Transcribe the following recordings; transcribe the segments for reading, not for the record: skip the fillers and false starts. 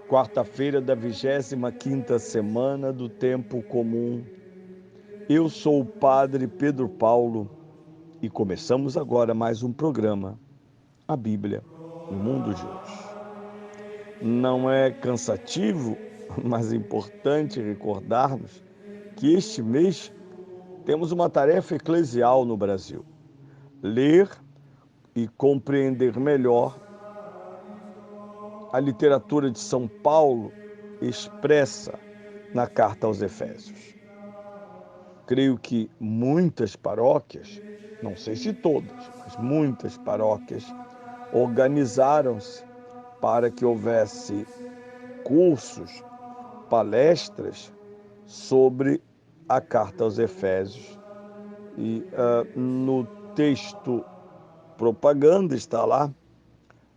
quarta-feira da 25ª semana do Tempo Comum. Eu sou o Padre Pedro Paulo e começamos agora mais um programa, a Bíblia no Mundo de hoje. Não é cansativo, mas é importante recordarmos que este mês temos uma tarefa eclesial no Brasil: ler e compreender melhor a literatura de São Paulo expressa na carta aos Efésios. Creio que muitas paróquias, não sei se todas, mas muitas paróquias organizaram-se para que houvesse cursos, palestras sobre a carta aos Efésios. E no texto propaganda está lá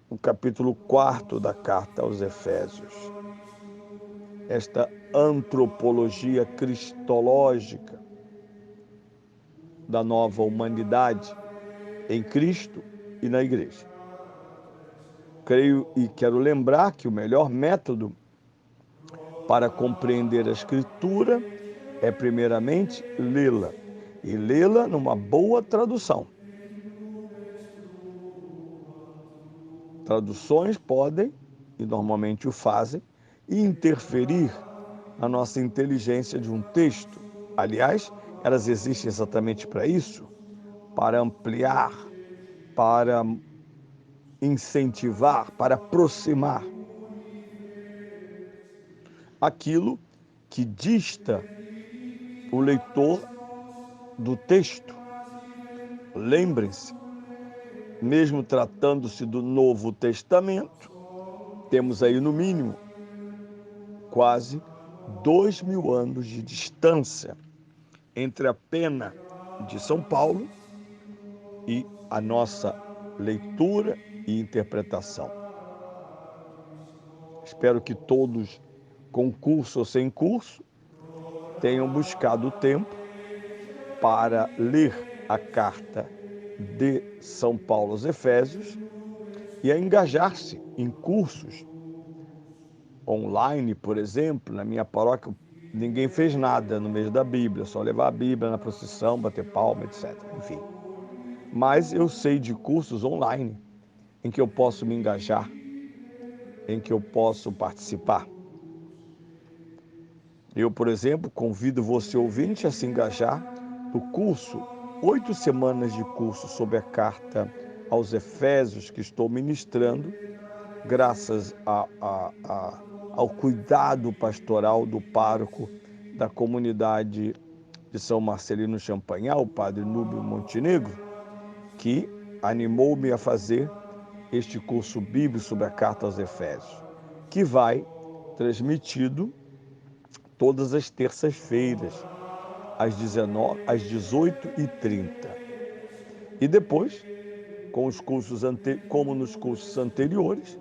o capítulo 4 da carta aos Efésios. Esta antropologia cristológica da nova humanidade em Cristo e na Igreja. Creio e quero lembrar que o melhor método para compreender a Escritura é, primeiramente, lê-la. E lê-la numa boa tradução. Traduções podem, e normalmente o fazem, interferir na nossa inteligência de um texto. Aliás, elas existem exatamente para isso, para ampliar, para incentivar, para aproximar aquilo que dista o leitor do texto. Lembrem-se, mesmo tratando-se do Novo Testamento, temos aí no mínimo quase 2000 anos de distância entre a pena de São Paulo e a nossa leitura e interpretação. Espero que todos, com curso ou sem curso, tenham buscado o tempo para ler a carta de São Paulo aos Efésios e a engajar-se em cursos online, por exemplo. Na minha paróquia, ninguém fez nada no mês da Bíblia, só levar a Bíblia na procissão, bater palma, etc. Enfim. Mas eu sei de cursos online em que eu posso me engajar, em que eu posso participar. Eu, por exemplo, convido você, ouvinte, a se engajar no curso, 8 semanas de curso sobre a carta aos Efésios que estou ministrando, graças ao cuidado pastoral do pároco da comunidade de São Marcelino Champagnat, o padre Núbio Montenegro, que animou-me a fazer este curso bíblico sobre a carta aos Efésios, que vai transmitido todas as terças-feiras, às 18h30. E depois, como nos cursos anteriores,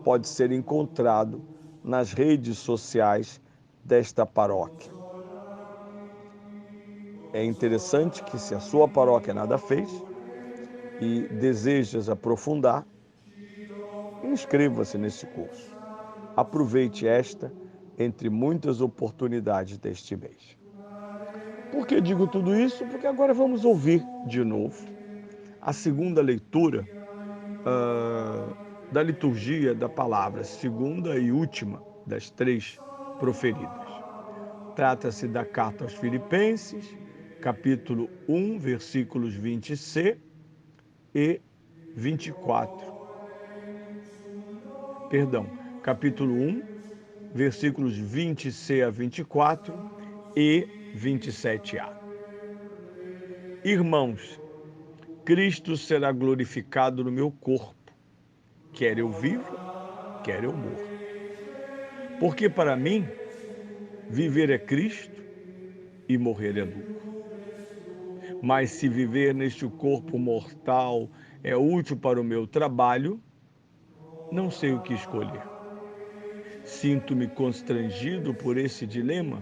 pode ser encontrado nas redes sociais desta paróquia. É interessante que, se a sua paróquia nada fez e desejas aprofundar, inscreva-se nesse curso. Aproveite esta entre muitas oportunidades deste mês. Por que digo tudo isso? Porque agora vamos ouvir de novo a segunda leitura da liturgia da palavra, segunda e última das 3 proferidas. Trata-se da carta aos Filipenses, capítulo 1, versículos 20c e 24. Capítulo 1, versículos 20c a 24 e 27a. Irmãos, Cristo será glorificado no meu corpo, quer eu viva, quer eu morra. Porque para mim, viver é Cristo e morrer é lucro. Mas se viver neste corpo mortal é útil para o meu trabalho, não sei o que escolher. Sinto-me constrangido por esse dilema.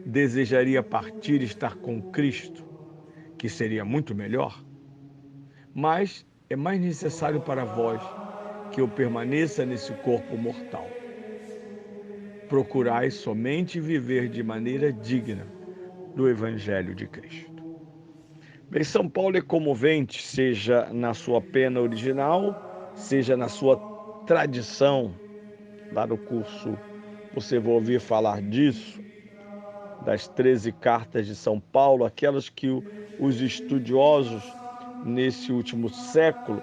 Desejaria partir e estar com Cristo, que seria muito melhor. Mas é mais necessário para vós que eu permaneça nesse corpo mortal. Procurai somente viver de maneira digna do Evangelho de Cristo. Bem, São Paulo é comovente, seja na sua pena original, seja na sua tradição. Lá no curso você vai ouvir falar disso, das 13 cartas de São Paulo, aquelas que os estudiosos nesse último século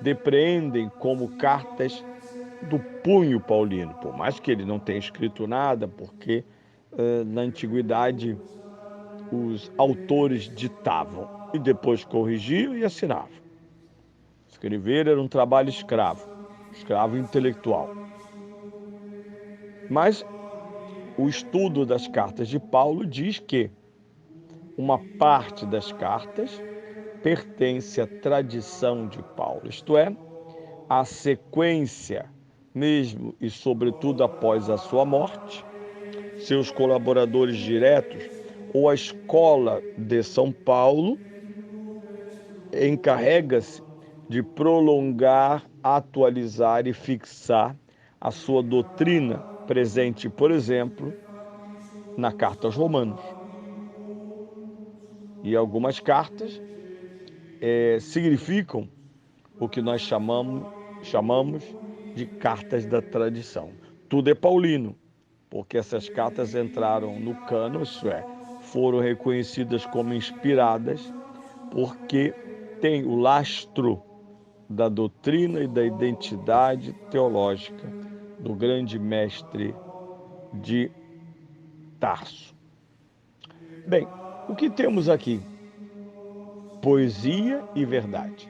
depreendem como cartas do punho paulino, por mais que ele não tenha escrito nada, porque na antiguidade os autores ditavam e depois corrigiam e assinavam. Escrever era um trabalho escravo intelectual. Mas o estudo das cartas de Paulo diz que uma parte das cartas pertence à tradição de Paulo, isto é, à sequência, mesmo e sobretudo após a sua morte, seus colaboradores diretos ou a escola de São Paulo encarrega-se de prolongar, atualizar e fixar a sua doutrina presente, por exemplo, na carta aos Romanos. E algumas cartas significam o que nós chamamos de cartas da tradição. Tudo é paulino, porque essas cartas entraram no cânon, isso é, foram reconhecidas como inspiradas, porque tem o lastro da doutrina e da identidade teológica do grande mestre de Tarso. Bem, o que temos aqui? Poesia e verdade.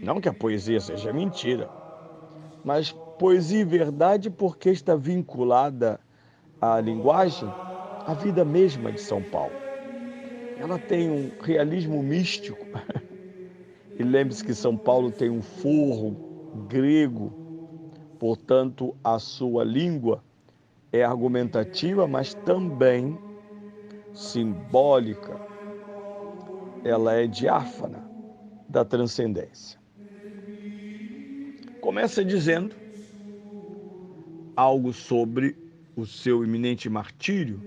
Não que a poesia seja mentira, mas poesia e verdade porque está vinculada à linguagem, à vida mesma de São Paulo. Ela tem um realismo místico. E lembre-se que São Paulo tem um forro grego, portanto, a sua língua é argumentativa, mas também simbólica. Ela é diáfana da transcendência. Começa dizendo algo sobre o seu iminente martírio.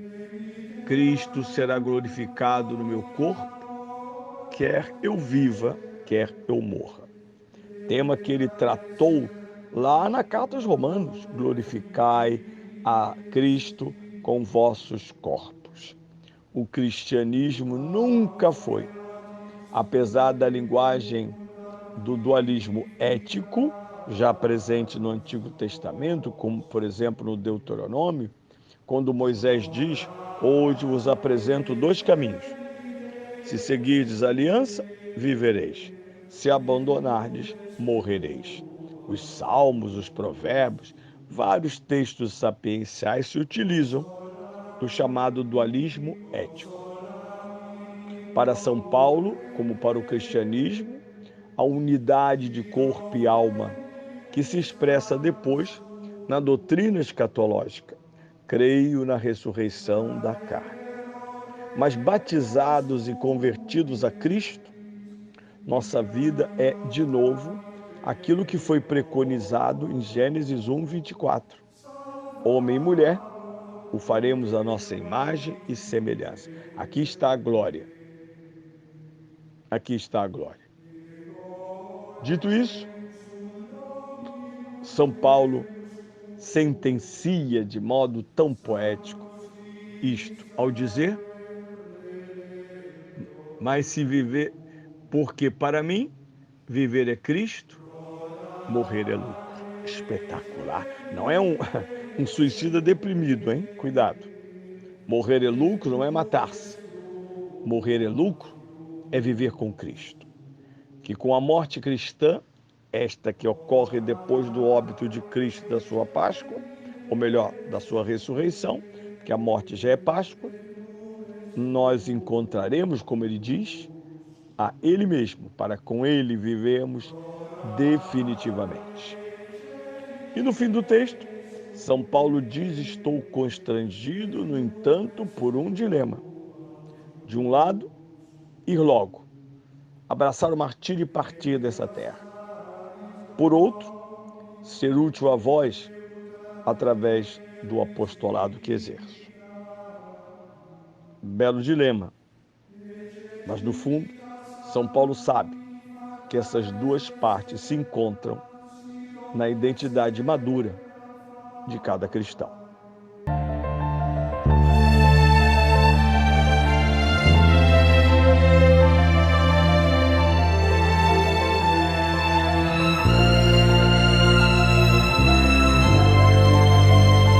Cristo será glorificado no meu corpo, quer eu viva, quer eu morra. Tema que ele tratou lá na carta aos Romanos: glorificai a Cristo com vossos corpos. O cristianismo nunca foi, apesar da linguagem do dualismo ético, já presente no Antigo Testamento, como, por exemplo, no Deuteronômio, quando Moisés diz: hoje vos apresento 2 caminhos. Se seguirdes a aliança, vivereis. Se abandonardes, morrereis. Os salmos, os provérbios, vários textos sapienciais se utilizam do chamado dualismo ético. Para São Paulo, como para o cristianismo, a unidade de corpo e alma, que se expressa depois na doutrina escatológica. Creio na ressurreição da carne. Mas batizados e convertidos a Cristo, nossa vida é, de novo, aquilo que foi preconizado em Gênesis 1, 24. Homem e mulher, o faremos à nossa imagem e semelhança. Aqui está a glória. Aqui está a glória. Dito isso, São Paulo sentencia de modo tão poético isto, ao dizer: mas se viver, porque para mim, viver é Cristo, morrer é lucro. Espetacular. Não é um suicida deprimido, hein? Cuidado. Morrer é lucro não é matar-se. Morrer é lucro é viver com Cristo. Que com a morte cristã, esta que ocorre depois do óbito de Cristo da sua Páscoa, ou melhor, da sua ressurreição, que a morte já é Páscoa, nós encontraremos, como ele diz, a Ele mesmo, para com Ele vivermos definitivamente. E no fim do texto, São Paulo diz: estou constrangido, no entanto, por um dilema. De um lado, ir logo, abraçar o martírio e partir dessa terra. Por outro, ser útil a vós através do apostolado que exerço. Belo dilema, mas no fundo, São Paulo sabe que essas duas partes se encontram na identidade madura de cada cristão.